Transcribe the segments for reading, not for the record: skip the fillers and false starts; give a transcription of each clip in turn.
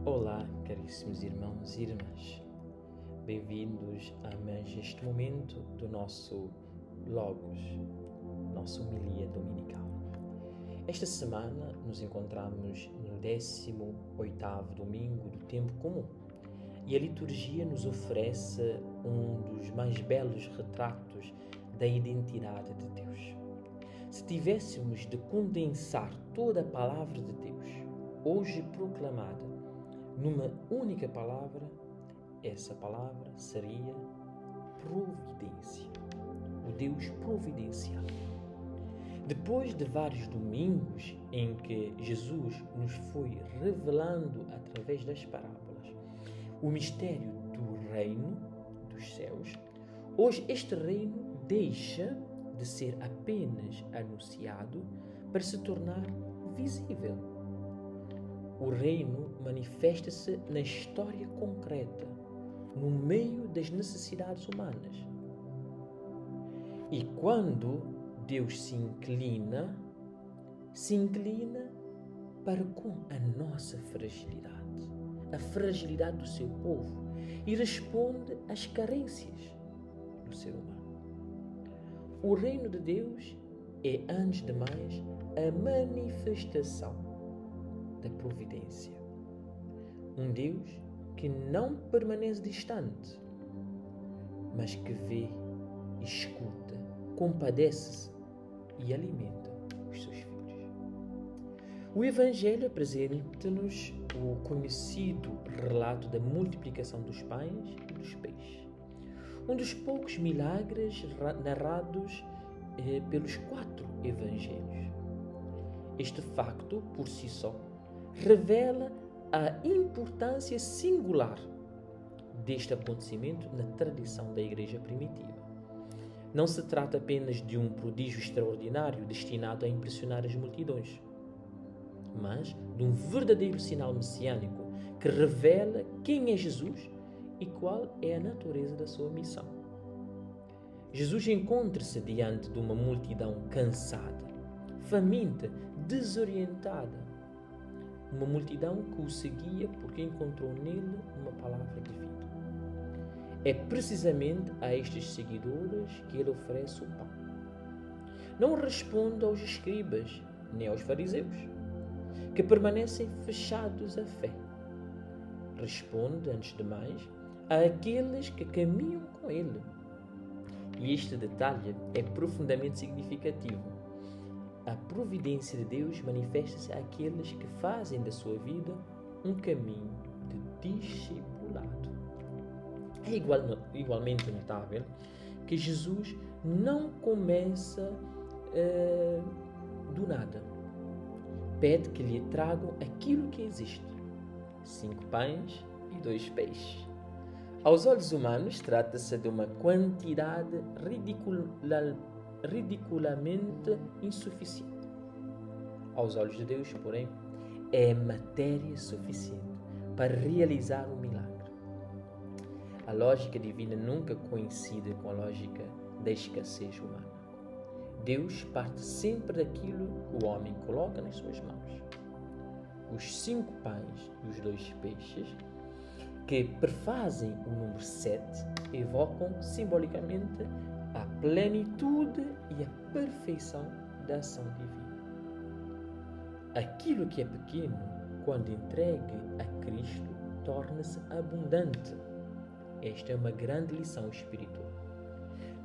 Olá, caríssimos irmãos e irmãs. Bem-vindos a mais este momento do nosso Logos, nossa homilia dominical. Esta semana nos encontramos no 18º domingo do tempo comum e a liturgia nos oferece um dos mais belos retratos da identidade de Deus. Se tivéssemos de condensar toda a palavra de Deus, hoje proclamada, numa única palavra, essa palavra seria providência. O Deus providencial. Depois de vários domingos em que Jesus nos foi revelando através das parábolas o mistério do reino dos céus, hoje este reino deixa de ser apenas anunciado para se tornar visível. O reino manifesta-se na história concreta, no meio das necessidades humanas. E quando Deus se inclina para com a nossa fragilidade, a fragilidade do seu povo, e responde às carências do ser humano. O reino de Deus é, antes de mais, a manifestação da providência. Um Deus que não permanece distante, mas que vê, escuta, compadece-se e alimenta os seus filhos. O Evangelho apresenta-nos o conhecido relato da multiplicação dos pães e dos peixes. Um dos poucos milagres narrados pelos 4 evangelhos. Este facto, por si só, revela a importância singular deste acontecimento na tradição da Igreja primitiva. Não se trata apenas de um prodígio extraordinário destinado a impressionar as multidões, mas de um verdadeiro sinal messiânico que revela quem é Jesus e qual é a natureza da sua missão. Jesus encontra-se diante de uma multidão cansada, faminta, desorientada. Uma multidão que o seguia porque encontrou nele uma palavra de vida. É precisamente a estes seguidores que ele oferece o pão. Não responde aos escribas nem aos fariseus, que permanecem fechados à fé. Responde, antes de mais, àqueles que caminham com ele. E este detalhe é profundamente significativo. A providência de Deus manifesta-se àqueles que fazem da sua vida um caminho de discipulado. É igualmente notável que Jesus não começa do nada. Pede que lhe tragam aquilo que existe: 5 pães e 2 peixes. Aos olhos humanos, trata-se de uma quantidade ridiculamente insuficiente. Aos olhos de Deus, porém, é matéria suficiente para realizar o milagre. A lógica divina nunca coincide com a lógica da escassez humana. Deus parte sempre daquilo que o homem coloca nas suas mãos. Os 5 pães e os 2 peixes, que prefazem o número 7, evocam simbolicamente a plenitude e a perfeição da ação divina. Aquilo que é pequeno, quando entregue a Cristo, torna-se abundante. Esta é uma grande lição espiritual.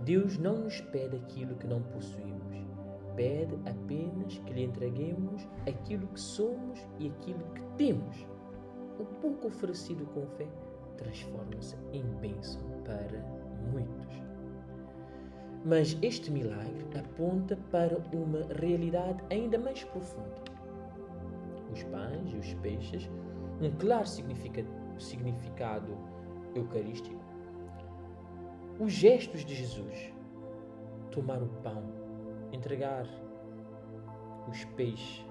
Deus não nos pede aquilo que não possuímos, pede apenas que lhe entreguemos aquilo que somos e aquilo que temos. O pouco oferecido com fé transforma-se em bênção para muitos. Mas este milagre aponta para uma realidade ainda mais profunda. Os pães e os peixes, um claro significado eucarístico. Os gestos de Jesus: tomar o pão, entregar os peixes,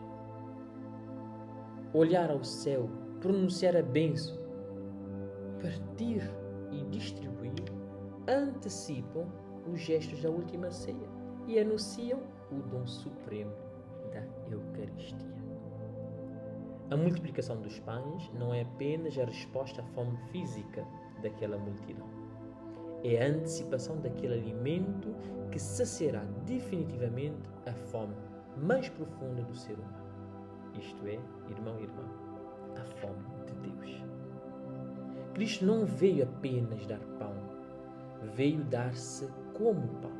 olhar ao céu, pronunciar a bênção, partir e distribuir, antecipam os gestos da última ceia e anunciam o dom supremo da Eucaristia. A multiplicação dos pães não é apenas a resposta à fome física daquela multidão. É a antecipação daquele alimento que saciará definitivamente a fome mais profunda do ser humano. Isto é, irmão e irmã, a fome de Deus. Cristo não veio apenas dar pão, veio dar-se como pão.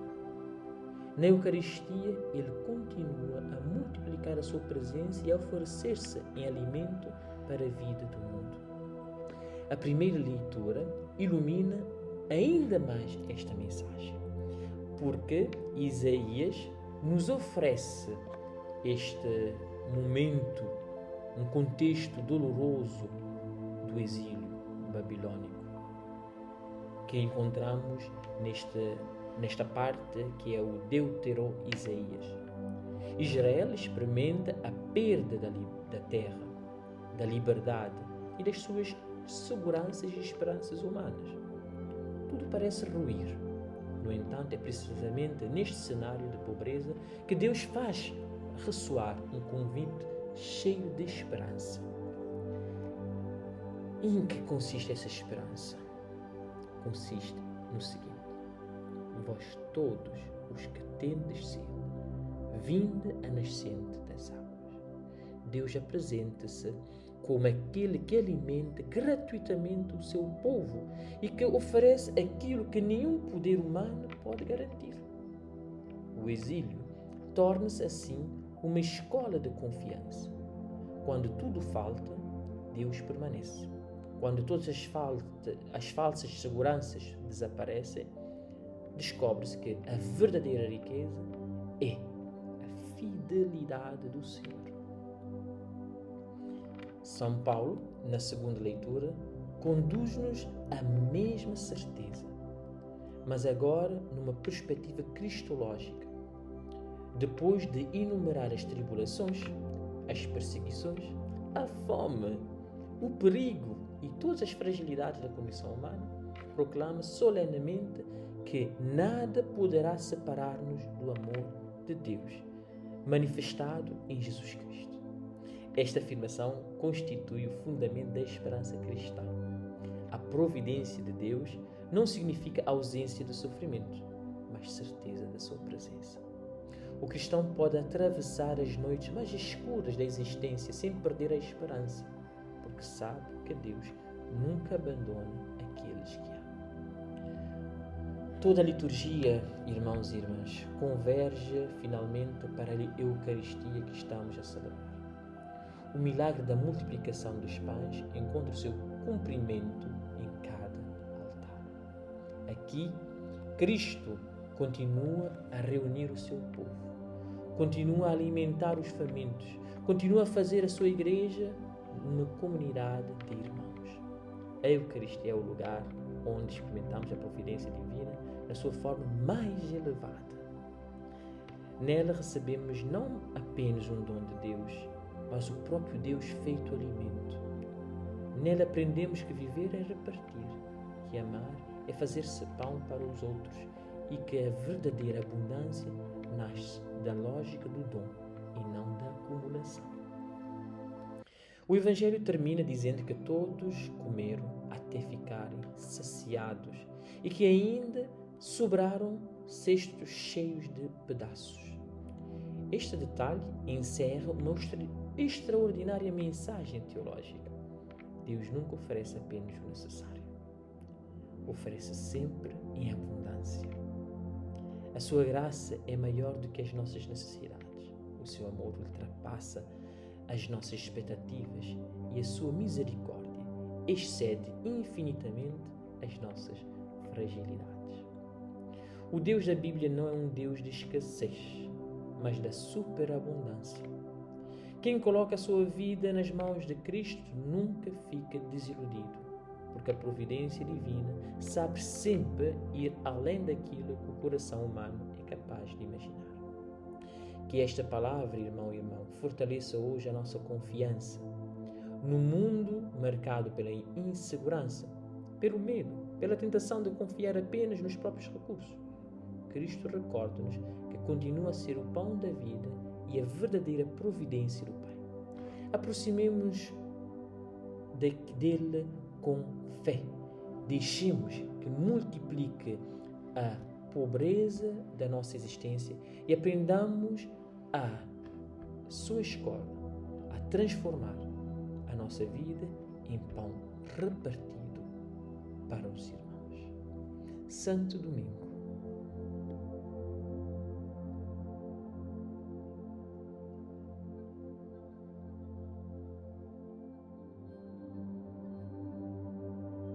Na Eucaristia, Ele continua a multiplicar a sua presença e a oferecer-se em alimento para a vida do mundo. A primeira leitura ilumina ainda mais esta mensagem, porque Isaías nos oferece este momento, um contexto doloroso do exílio babilônico, que encontramos nesta parte que é o Deutero-Isaías. Israel experimenta a perda da terra, da liberdade e das suas seguranças e esperanças humanas. Tudo parece ruir. No entanto, é precisamente neste cenário de pobreza que Deus faz ressoar um convite cheio de esperança. E em que consiste essa esperança? Consiste no seguinte: vós todos os que tendes sede, vinde a nascente das águas. Deus apresenta-se como aquele que alimenta gratuitamente o seu povo e que oferece aquilo que nenhum poder humano pode garantir. O exílio torna-se assim uma escola de confiança. Quando tudo falta, Deus permanece. Quando todas as falsas seguranças desaparecem, descobre-se que a verdadeira riqueza é a fidelidade do Senhor. São Paulo, na segunda leitura, conduz-nos à mesma certeza, mas agora numa perspectiva cristológica. Depois de enumerar as tribulações, as perseguições, a fome, o perigo e todas as fragilidades da condição humana, proclama solenemente que nada poderá separar-nos do amor de Deus, manifestado em Jesus Cristo. Esta afirmação constitui o fundamento da esperança cristã. A providência de Deus não significa ausência de sofrimento, mas certeza da sua presença. O cristão pode atravessar as noites mais escuras da existência sem perder a esperança, porque sabe que Deus nunca abandona aqueles que ama. Toda a liturgia, irmãos e irmãs, converge finalmente para a Eucaristia que estamos a celebrar. O milagre da multiplicação dos pães encontra o seu cumprimento em cada altar. Aqui, Cristo continua a reunir o seu povo, continua a alimentar os famintos, continua a fazer a sua igreja uma comunidade de irmãos. A Eucaristia é o lugar onde experimentamos a providência divina na sua forma mais elevada. Nela recebemos não apenas um dom de Deus, mas o próprio Deus feito alimento. Nela aprendemos que viver é repartir, que amar é fazer-se pão para os outros e que a verdadeira abundância nasce da lógica do dom e não da acumulação. O Evangelho termina dizendo que todos comeram até ficarem saciados e que ainda sobraram cestos cheios de pedaços. Este detalhe encerra uma extraordinária mensagem teológica. Deus nunca oferece apenas o necessário. Oferece sempre em abundância. A sua graça é maior do que as nossas necessidades. O seu amor ultrapassa as nossas expectativas e a sua misericórdia excede infinitamente as nossas fragilidades. O Deus da Bíblia não é um Deus de escassez, mas da superabundância. Quem coloca a sua vida nas mãos de Cristo nunca fica desiludido, porque a providência divina sabe sempre ir além daquilo que o coração humano é capaz de imaginar. Que esta palavra, irmão e irmã, fortaleça hoje a nossa confiança. No mundo marcado pela insegurança, pelo medo, pela tentação de confiar apenas nos próprios recursos, Cristo recorda-nos que continua a ser o pão da vida e a verdadeira providência do Pai. aproximemos dele com fé. Deixemos que multiplique a pobreza da nossa existência e aprendamos a sua escola, a transformar a nossa vida em pão repartido para os irmãos. Santo Domingo,